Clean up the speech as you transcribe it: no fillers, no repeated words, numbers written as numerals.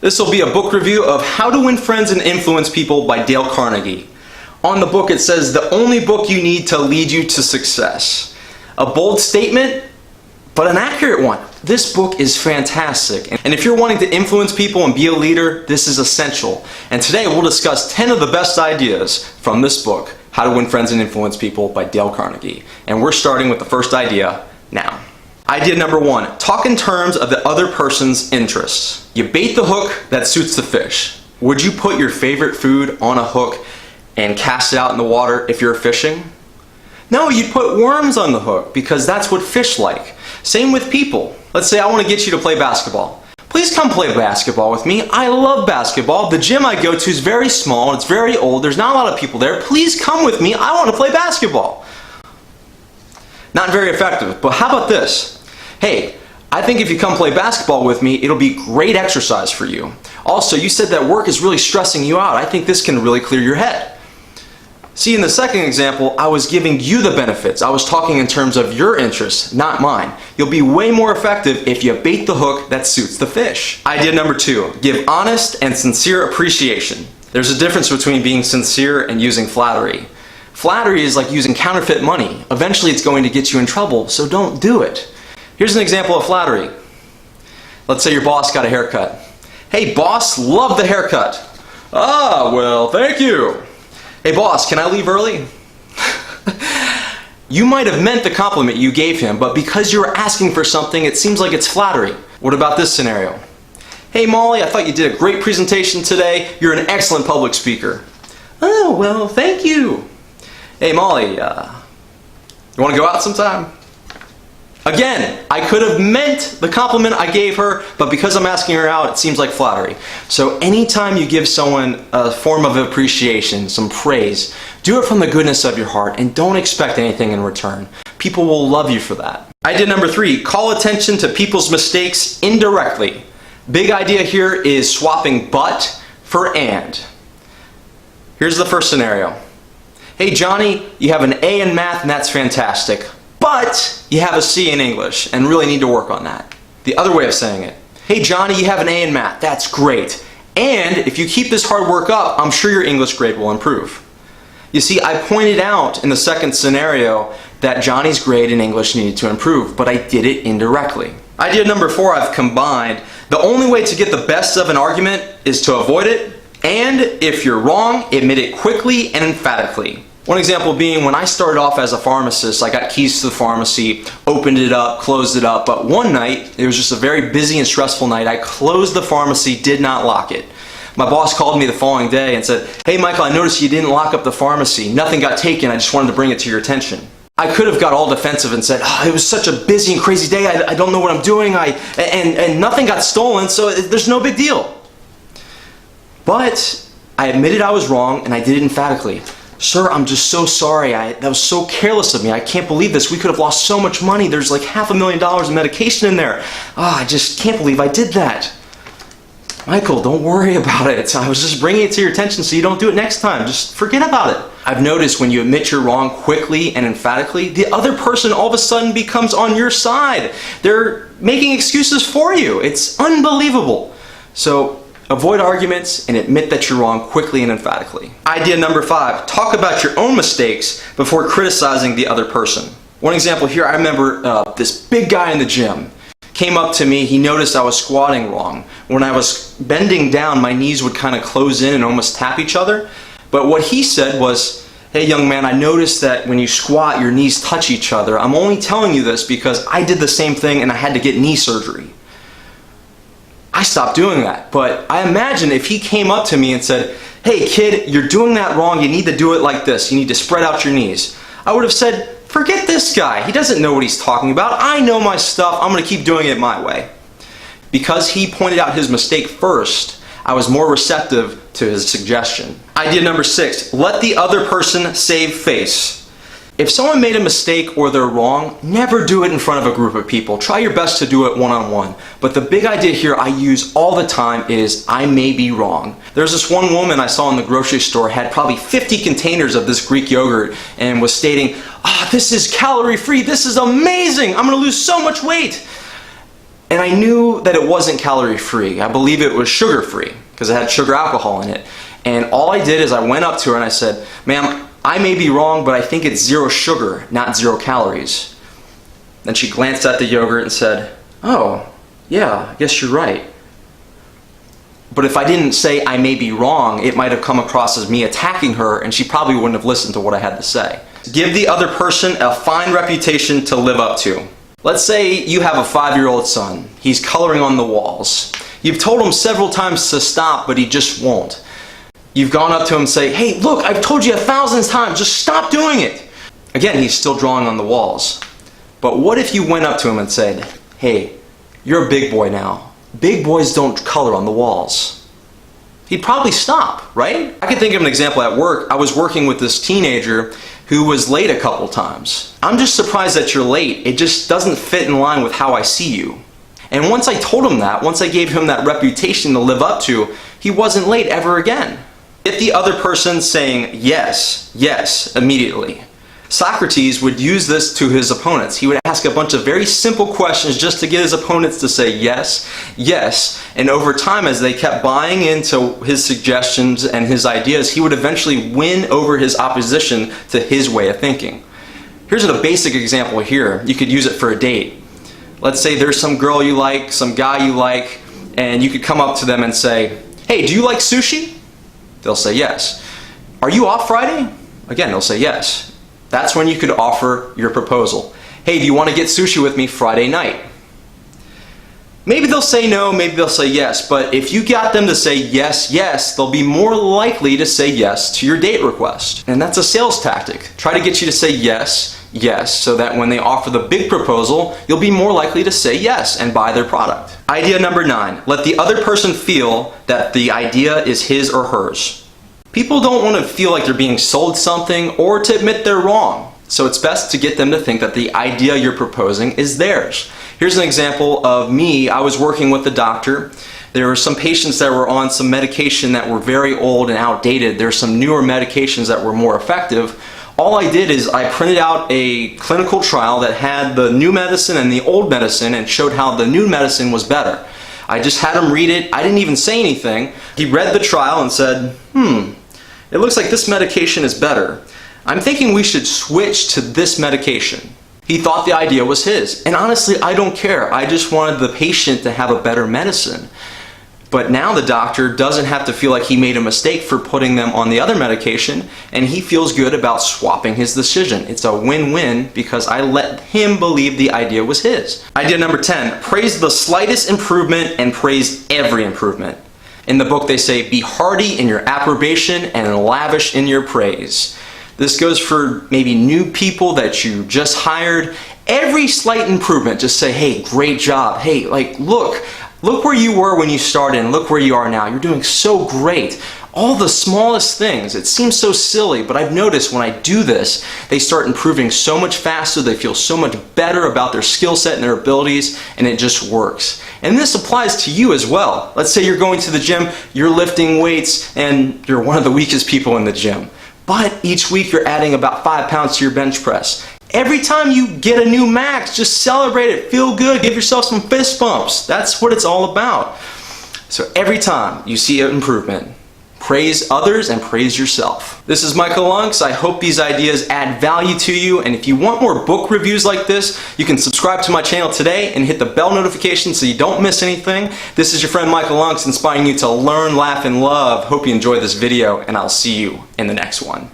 This will be a book review of How to Win Friends and Influence People by Dale Carnegie. On the book it says, the only book you need to lead you to success. A bold statement, but an accurate one. This book is fantastic. And if you're wanting to influence people and be a leader, this is essential. And today we'll discuss 10 of the best ideas from this book, How to Win Friends and Influence People by Dale Carnegie. And we're starting with the first idea now. Idea number 1, talk in terms of the other person's interests. You bait the hook that suits the fish. Would you put your favorite food on a hook and cast it out in the water if you're fishing? No, you'd put worms on the hook because that's what fish like. Same with people. Let's say I want to get you to play basketball. Please come play basketball with me. I love basketball. The gym I go to is very small, it's very old, there's not a lot of people there. Please come with me, I want to play basketball. Not very effective, but how about this? Hey, I think if you come play basketball with me, it'll be great exercise for you. Also, you said that work is really stressing you out. I think this can really clear your head. See, in the second example, I was giving you the benefits. I was talking in terms of your interests, not mine. You'll be way more effective if you bait the hook that suits the fish. Idea number 2, give honest and sincere appreciation. There's a difference between being sincere and using flattery. Flattery is like using counterfeit money. Eventually it's going to get you in trouble, so don't do it. Here's an example of flattery. Let's say your boss got a haircut. Hey boss, love the haircut. Ah, well, thank you. Hey boss, can I leave early? You might have meant the compliment you gave him, but because you were asking for something, it seems like it's flattery. What about this scenario? Hey Molly, I thought you did a great presentation today. You're an excellent public speaker. Oh, well, thank you. Hey Molly, you want to go out sometime? Again, I could have meant the compliment I gave her, but because I'm asking her out, it seems like flattery. So anytime you give someone a form of appreciation, some praise, do it from the goodness of your heart and don't expect anything in return. People will love you for that. Idea number 3, call attention to people's mistakes indirectly. Big idea here is swapping but for and. Here's the first scenario. Hey Johnny, you have an A in math and that's fantastic. But you have a C in English and really need to work on that. The other way of saying it. Hey Johnny, you have an A in math. That's great. And if you keep this hard work up, I'm sure your English grade will improve. You see, I pointed out in the second scenario that Johnny's grade in English needed to improve, but I did it indirectly. Idea number 4 I've combined. The only way to get the best of an argument is to avoid it, and if you're wrong, admit it quickly and emphatically. One example being when I started off as a pharmacist, I got keys to the pharmacy, opened it up, closed it up, but one night, it was just a very busy and stressful night, I closed the pharmacy, did not lock it. My boss called me the following day and said, hey Michael, I noticed you didn't lock up the pharmacy. Nothing got taken, I just wanted to bring it to your attention. I could have got all defensive and said, oh, it was such a busy and crazy day, I don't know what I'm doing, and nothing got stolen, so there's no big deal. But I admitted I was wrong and I did it emphatically. Sir, I'm just so sorry. That was so careless of me. I can't believe this. We could have lost so much money. There's like $500,000 in medication in there. I just can't believe I did that. Michael, don't worry about it. I was just bringing it to your attention so you don't do it next time. Just forget about it. I've noticed when you admit you're wrong quickly and emphatically, the other person all of a sudden becomes on your side. They're making excuses for you. It's unbelievable. So avoid arguments and admit that you're wrong quickly and emphatically. Idea number 5, talk about your own mistakes before criticizing the other person. One example here, I remember this big guy in the gym came up to me, he noticed I was squatting wrong. When I was bending down, my knees would kind of close in and almost tap each other. But what he said was, hey young man, I noticed that when you squat, your knees touch each other. I'm only telling you this because I did the same thing and I had to get knee surgery. I stopped doing that, but I imagine if he came up to me and said, hey kid, you're doing that wrong, you need to do it like this, you need to spread out your knees. I would have said, forget this guy, he doesn't know what he's talking about, I know my stuff, I'm going to keep doing it my way. Because he pointed out his mistake first, I was more receptive to his suggestion. Idea number 6, let the other person save face. If someone made a mistake or they're wrong, never do it in front of a group of people. Try your best to do it one-on-one. But the big idea here I use all the time is, I may be wrong. There's this one woman I saw in the grocery store, had probably 50 containers of this Greek yogurt, and was stating, this is calorie-free, this is amazing, I'm going to lose so much weight. And I knew that it wasn't calorie-free. I believe it was sugar-free because it had sugar alcohol in it. And all I did is I went up to her and I said, "Ma'am, I may be wrong, but I think it's 0 sugar, not 0 calories." Then she glanced at the yogurt and said, "Oh, yeah, I guess you're right." But if I didn't say I may be wrong, it might have come across as me attacking her, and she probably wouldn't have listened to what I had to say. Give the other person a fine reputation to live up to. Let's say you have a 5-year-old son. He's coloring on the walls. You've told him several times to stop, but he just won't. You've gone up to him and say, "Hey, look, I've told you 1,000 times, just stop doing it." Again, he's still drawing on the walls. But what if you went up to him and said, "Hey, you're a big boy now. Big boys don't color on the walls." He'd probably stop, right? I can think of an example at work. I was working with this teenager who was late a couple times. "I'm just surprised that you're late. It just doesn't fit in line with how I see you." And once I told him that, once I gave him that reputation to live up to, he wasn't late ever again. Get the other person saying yes, yes, immediately. Socrates would use this to his opponents. He would ask a bunch of very simple questions just to get his opponents to say yes, yes, and over time, as they kept buying into his suggestions and his ideas, he would eventually win over his opposition to his way of thinking. Here's a basic example here. You could use it for a date. Let's say there's some girl you like, some guy you like, and you could come up to them and say, "Hey, do you like sushi?" They'll say yes. "Are you off Friday?" Again, they'll say yes. That's when you could offer your proposal. "Hey, do you want to get sushi with me Friday night?" Maybe they'll say no, maybe they'll say yes, but if you got them to say yes, yes, they'll be more likely to say yes to your date request. And that's a sales tactic. Try to get you to say yes, yes, so that when they offer the big proposal, you'll be more likely to say yes and buy their product. Idea number 9, let the other person feel that the idea is his or hers. People don't want to feel like they're being sold something or to admit they're wrong. So it's best to get them to think that the idea you're proposing is theirs. Here's an example of me. I was working with a doctor. There were some patients that were on some medication that were very old and outdated. There's some newer medications that were more effective. All I did is I printed out a clinical trial that had the new medicine and the old medicine and showed how the new medicine was better. I just had him read it. I didn't even say anything. He read the trial and said, "It looks like this medication is better. I'm thinking we should switch to this medication." He thought the idea was his. And honestly, I don't care. I just wanted the patient to have a better medicine. But now the doctor doesn't have to feel like he made a mistake for putting them on the other medication, and he feels good about swapping his decision. It's a win-win because I let him believe the idea was his. Idea number 10, praise the slightest improvement and praise every improvement. In the book they say, be hearty in your approbation and lavish in your praise. This goes for maybe new people that you just hired. Every slight improvement, just say, "Hey, great job. Hey, look where you were when you started and look where you are now. You're doing so great." All the smallest things. It seems so silly, but I've noticed when I do this, they start improving so much faster, they feel so much better about their skill set and their abilities, and it just works. And this applies to you as well. Let's say you're going to the gym, you're lifting weights, and you're one of the weakest people in the gym. But each week you're adding about 5 pounds to your bench press. Every time you get a new max, just celebrate it, feel good, give yourself some fist bumps. That's what it's all about. So every time you see an improvement, praise others and praise yourself. This is Michael Unks. I hope these ideas add value to you, and if you want more book reviews like this, you can subscribe to my channel today and hit the bell notification so you don't miss anything. This is your friend Michael Unks, inspiring you to learn, laugh, and love. Hope you enjoyed this video, and I'll see you in the next one.